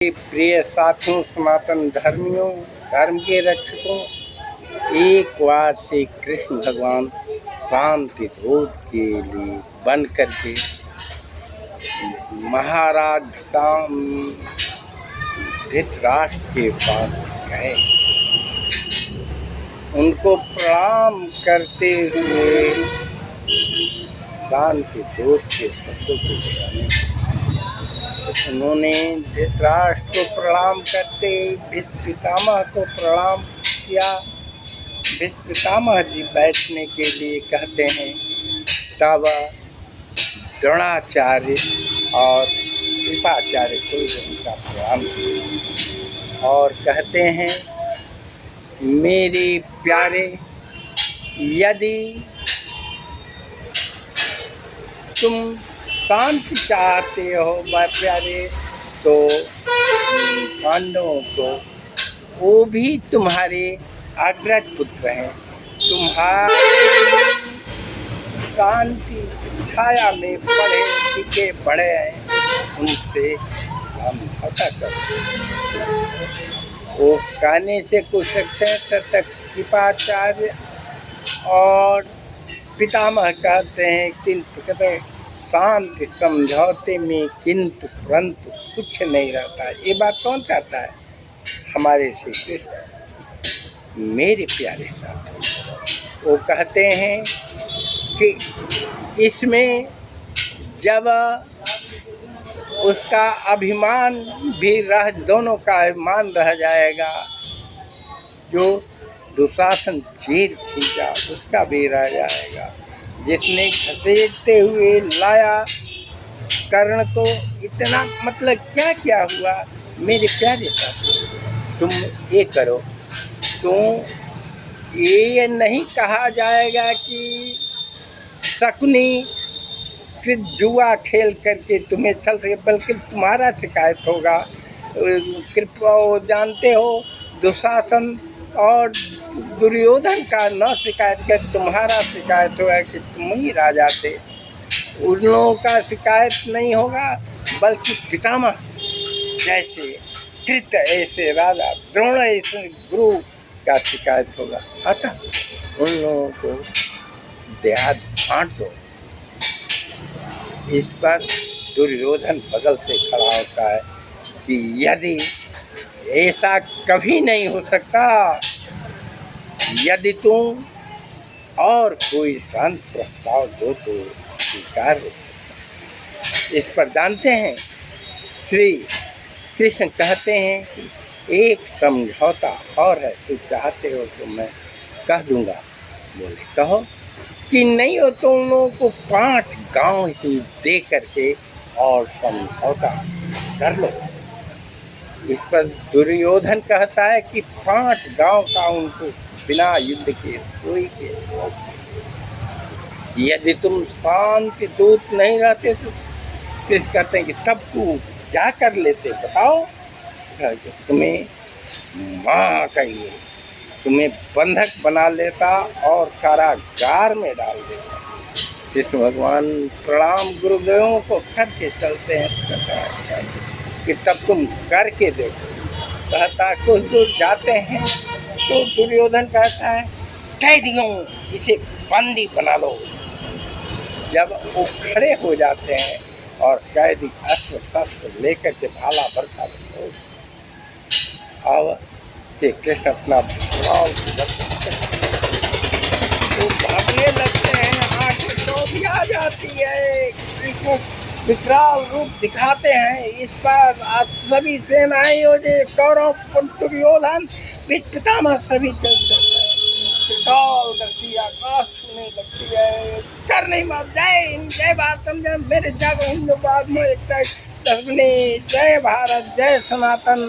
प्रिय साथियों, सनातन धर्मियों, धर्म के रक्षकों, एक बार से कृष्ण भगवान शांति दूत के लिए बन करके महाराज धृतराष्ट्र के पास गए। उनको प्रणाम करते हुए शांति दूत के शब्दों को बताने, उन्होंने धृतराष्ट्र को प्रणाम करते भीष्म पितामह को प्रणाम किया। भीष्म पितामह जी बैठने के लिए कहते हैं, तब द्रोणाचार्य और कृपाचार्य को उनका प्रणाम किया और कहते हैं, मेरे प्यारे, यदि तुम शांति चाहते हो प्यारे, तो पांडवों को, वो भी तुम्हारे अग्रज पुत्र हैं, तुम्हारे शांति छाया में पढ़े लिखे बड़े हैं, उनसे समझौता करो। वो कहने से कुछ सकते हैं, तब तक कृपाचार्य और पितामह कहते हैं, किंतु कहते शांति समझौते में किंतु परंतु कुछ नहीं रहता। ये बात कौन कहता है? हमारे श्री कृष्ण, मेरे प्यारे साथी। वो कहते हैं कि इसमें जब उसका अभिमान भी रह, दोनों का अभिमान रह जाएगा, जो दुशासन जेल खींचा उसका भी रह जाएगा, जिसने घसीटते हुए लाया कर्ण को, इतना मतलब क्या क्या हुआ। मेरे प्यारे साथी, तुम ये करो, तुम ये नहीं कहा जाएगा कि शकुनी जुआ खेल करके तुम्हें चल सके, बल्कि तुम्हारा शिकायत होगा। कृपा जानते हो, दुशासन और दुर्योधन का न शिकायत कर तुम्हारा शिकायत होगा कि तुम ही राजा थे। उन लोगों का शिकायत नहीं होगा, बल्कि पितामह जैसे कृत ऐसे राजा, द्रोण ऐसे गुरु का शिकायत होगा। अतः उन लोगों को देहात बांट दो। इस पर दुर्योधन बगल से खड़ा होता है कि यदि ऐसा कभी नहीं हो सकता, यदि तुम और कोई शांत प्रस्ताव दो तो स्वीकार हो। इस पर जानते हैं श्री कृष्ण कहते हैं कि एक समझौता और है, तू चाहते हो तो मैं कह दूंगा। बोले कहो। कि नहीं हो तो उन लोगों को 5 गांव ही दे करके और समझौता कर लो। इस पर दुर्योधन कहता है कि 5 गांव का उनको बिना युद्ध के कोई के, यदि तुम शांति दूत नहीं रहते तो कहते हैं कि तब तू क्या कर लेते बताओ। तुम्हें माँ कहिए, तुम्हें बंधक बना लेता और कारागार में डाल देता। कृष्ण भगवान प्रणाम गुरुदेवों को करके चलते हैं कि तब तुम करके देखो। कहता कुछ दूर जाते हैं तो दुर्योधन कहता है, कैदियों इसे बंदी बना लो। जब वो खड़े हो जाते हैं और कैदी अस्त्र शस्त्र लेकर के भाला बरसा देते, अब श्री कृष्ण अपना भाव तो भागने लगते हैं, आंखें चौंधी आ जाती है, कृष्ण विकराल रूप दिखाते हैं। इस पर सभी सेनाएं योजे, कौरव, दुर्योधन, पितामह सभी चलते हैं। आकाश सुनने लगती है, कर नहीं मार। जय भारत, मेरे जागो हिंदू बाद में एक जय भारत, जय सनातन।